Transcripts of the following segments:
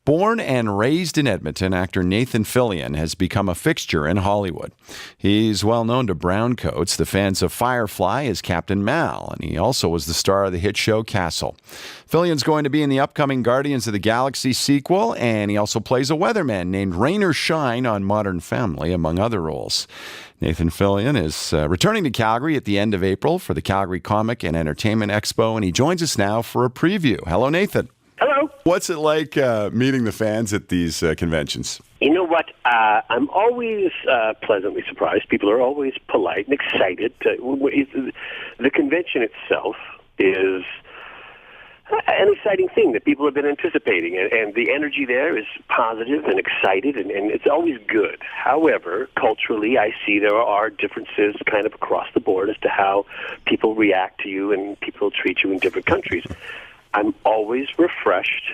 Born and raised in Edmonton, actor Nathan Fillion has become a fixture in Hollywood. He's well known to browncoats, the fans of Firefly, as Captain Mal, and he also was the star of the hit show Castle. Fillion's going to be in the upcoming Guardians of the Galaxy sequel, and he also plays a weatherman named Rain or Shine on Modern Family, among other roles. Nathan Fillion is returning to Calgary at the end of April for the Calgary Comic and Entertainment Expo, and he joins us now for a preview. Hello, Nathan. Hello. What's it like meeting the fans at these conventions? You know what? I'm always pleasantly surprised. People are always polite and excited. The convention itself is an exciting thing that people have been anticipating, and the energy there is positive and excited, and it's always good. However, culturally, I see there are differences kind of across the board as to how people react to you and people treat you in different countries. I'm always refreshed.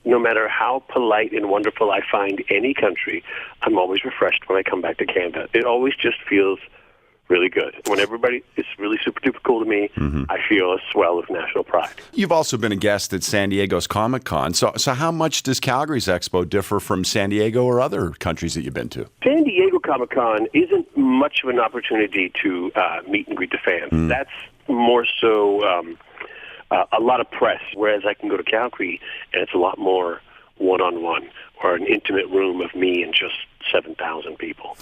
No matter how polite and wonderful I find any country, I'm always refreshed when I come back to Canada. It always just feels really good. When everybody is really super duper cool to me, I feel a swell of national pride. You've also been a guest at San Diego's Comic-Con. So how much does Calgary's Expo differ from San Diego or other countries that you've been to? San Diego Comic-Con isn't much of an opportunity to meet and greet the fans. That's more so a lot of press, whereas I can go to Calgary and it's a lot more one-on-one, or an intimate room of me and just 7,000 people.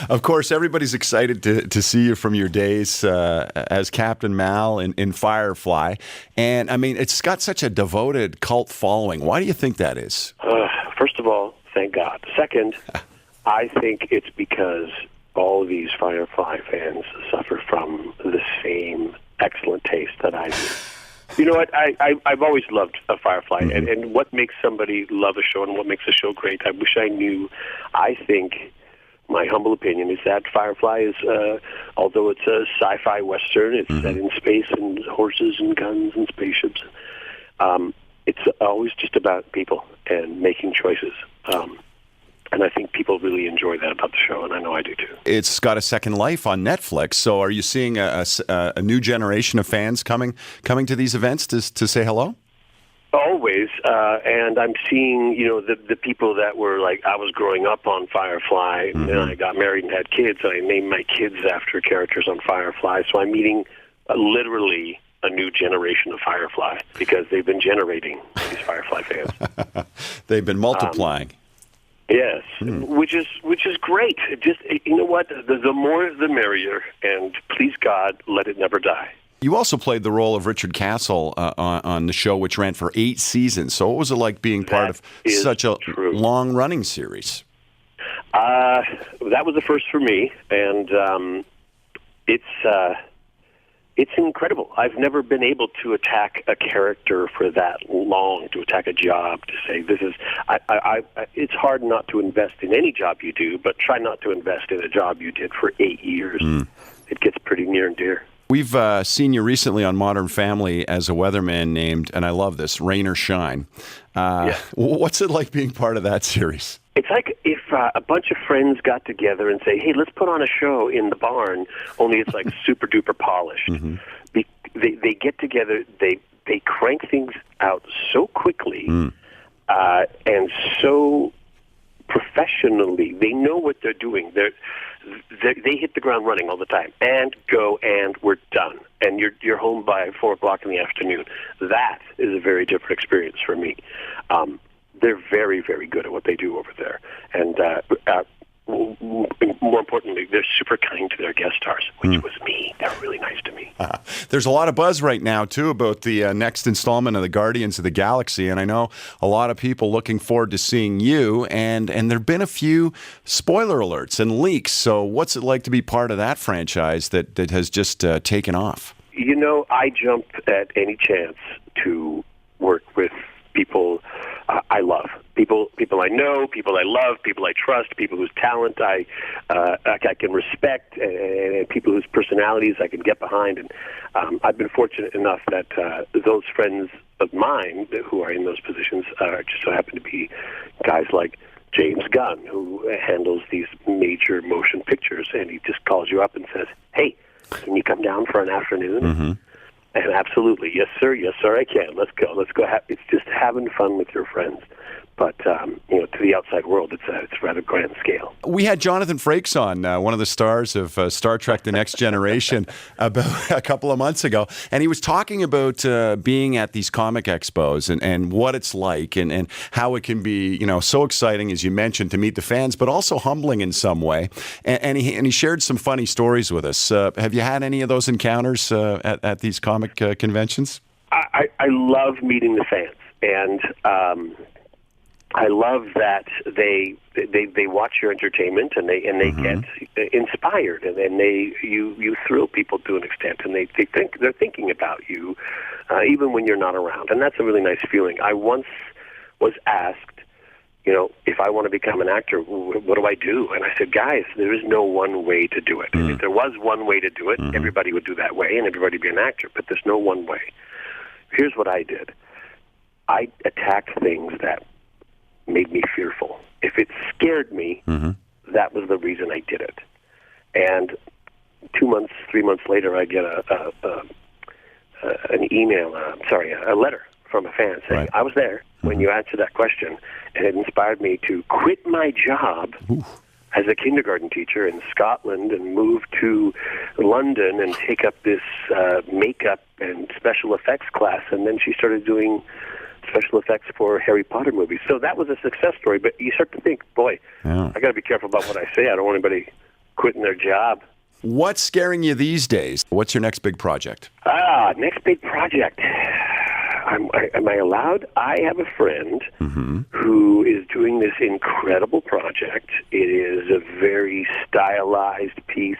Of course, everybody's excited to see you from your days as Captain Mal in Firefly. And, I mean, it's got such a devoted cult following. Why do you think that is? First of all, thank God. Second, I think it's because all of these Firefly fans suffer from the same excellent taste that I do. You know what? I've always loved a Firefly, and what makes somebody love a show and what makes a show great, I wish I knew. I think, my humble opinion, is that Firefly is, although it's a sci-fi western, it's set in space and horses and guns and spaceships, it's always just about people and making choices. And I think people really enjoy that about the show, and I know I do too. It's got a second life on Netflix, so are you seeing a new generation of fans coming to these events to say hello? Always, and I'm seeing, the people that were like, I was growing up on Firefly, and then I got married and had kids, and I named my kids after characters on Firefly, so I'm meeting literally a new generation of Firefly, because they've been generating these Firefly fans. They've been multiplying. Yes, which is great. Just, you know what? The more the merrier, and please God, let it never die. You also played the role of Richard Castle on the show, which ran for 8 seasons. So what was it like being part of such a long-running series? That was the first for me, and it's incredible. I've never been able to attack a character for that long, to attack a job, to say this is... it's hard not to invest in any job you do, but try not to invest in a job you did for 8 years. It gets pretty near and dear. We've seen you recently on Modern Family as a weatherman named, and I love this, Rain or Shine. What's it like being part of that series? It's like if a bunch of friends got together and say, hey, let's put on a show in the barn, only it's like super duper polished. They get together, they crank things out so quickly and so professionally. They know what they're doing. They hit the ground running all the time, and go, and we're done. And you're home by 4 o'clock in the afternoon. That is a very different experience for me. They're very, very good at what they do over there. And more importantly, they're super kind to their guest stars, which was me. They're really nice to me. There's a lot of buzz right now, too, about the next installment of the Guardians of the Galaxy. And I know a lot of people looking forward to seeing you. And there have been a few spoiler alerts and leaks. So what's it like to be part of that franchise that has just taken off? I jump at any chance to work with people I love. People I know, people I love, people I trust, people whose talent I can respect, and people whose personalities I can get behind. And I've been fortunate enough that those friends of mine who are in those positions just so happen to be guys like James Gunn, who handles these major motion pictures, and he just calls you up and says, hey, can you come down for an afternoon? And absolutely, yes, sir, I can. Let's go. It's just having fun with your friends. But, to the outside world, it's rather grand scale. We had Jonathan Frakes on, one of the stars of Star Trek The Next Generation, about a couple of months ago. And he was talking about being at these comic expos and what it's like and how it can be, so exciting, as you mentioned, to meet the fans, but also humbling in some way. And he shared some funny stories with us. Have you had any of those encounters at these comic conventions? I love meeting the fans. And I love that they watch your entertainment and they get inspired, and then you thrill people to an extent, and they're thinking about you even when you're not around, and that's a really nice feeling. I once was asked, if I want to become an actor, what do I do? And I said, guys, there is no one way to do it. If there was one way to do it, everybody would do that way, and everybody would be an actor. But there's no one way. Here's what I did. I attacked things that made me fearful. If it scared me, that was the reason I did it. And 2 months, 3 months later, I get an email, a letter from a fan saying, I was there when you answered that question, and it inspired me to quit my job as a kindergarten teacher in Scotland and move to London and take up this makeup and special effects class. And then she started doing special effects for Harry Potter movies. So that was a success story, but you start to think, boy, I got to be careful about what I say. I don't want anybody quitting their job. What's scaring you these days? What's your next big project? Next big project. Am I allowed? I have a friend who is doing this incredible project. It is a very stylized piece.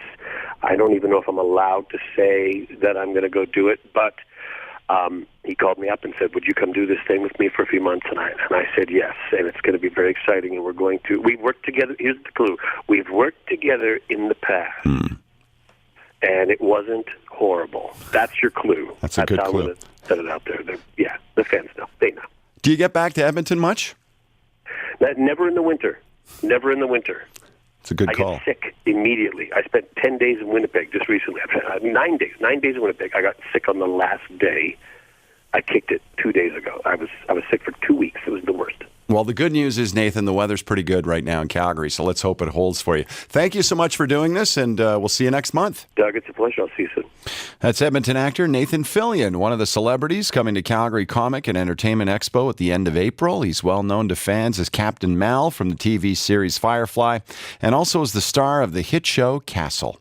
I don't even know if I'm allowed to say that I'm going to go do it, but he called me up and said, would you come do this thing with me for a few months? And I said yes, and it's going to be very exciting, and we've worked together. Here's the clue. We've worked together in the past, and it wasn't horrible. That's your clue. That's a good clue. I'm going to set it out there. The fans know. They know. Do you get back to Edmonton much? Never in the winter. Never in the winter. It's a good call. I get sick immediately. I spent 10 days in Winnipeg just recently. I've had 9 days. 9 days in Winnipeg. I got sick on the last day. I kicked it 2 days ago. I was sick for 2 weeks. It was the worst. Well, the good news is, Nathan, the weather's pretty good right now in Calgary, so let's hope it holds for you. Thank you so much for doing this, and we'll see you next month. Doug, it's a pleasure. I'll see you soon. That's Edmonton actor Nathan Fillion, one of the celebrities coming to Calgary Comic and Entertainment Expo at the end of April. He's well known to fans as Captain Mal from the TV series Firefly, and also as the star of the hit show Castle.